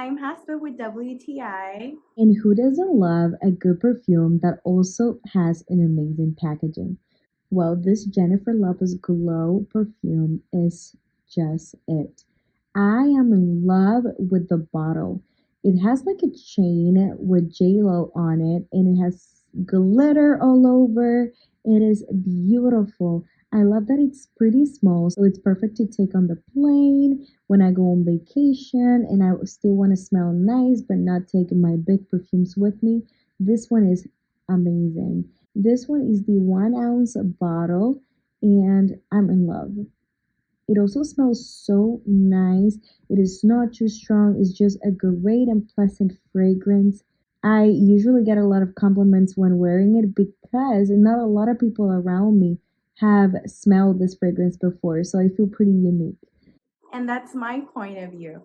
I'm Hasba with WTI. And who doesn't love a good perfume that also has an amazing packaging? Well, this Jennifer Lopez Glow perfume is just it. I am in love with the bottle. It has like a chain with J-Lo on it, and it has glitter all over. It is beautiful. I love that it's pretty small, so it's perfect to take on the plane when I go on vacation and I still want to smell nice but not take my big perfumes with me. This one is amazing. This one is the 1 ounce bottle, and I'm in love. It also smells so nice. It is not too strong, it's just a great and pleasant fragrance. I usually get a lot of compliments when wearing it because not a lot of people around me have smelled this fragrance before, so I feel pretty unique. And that's my point of view.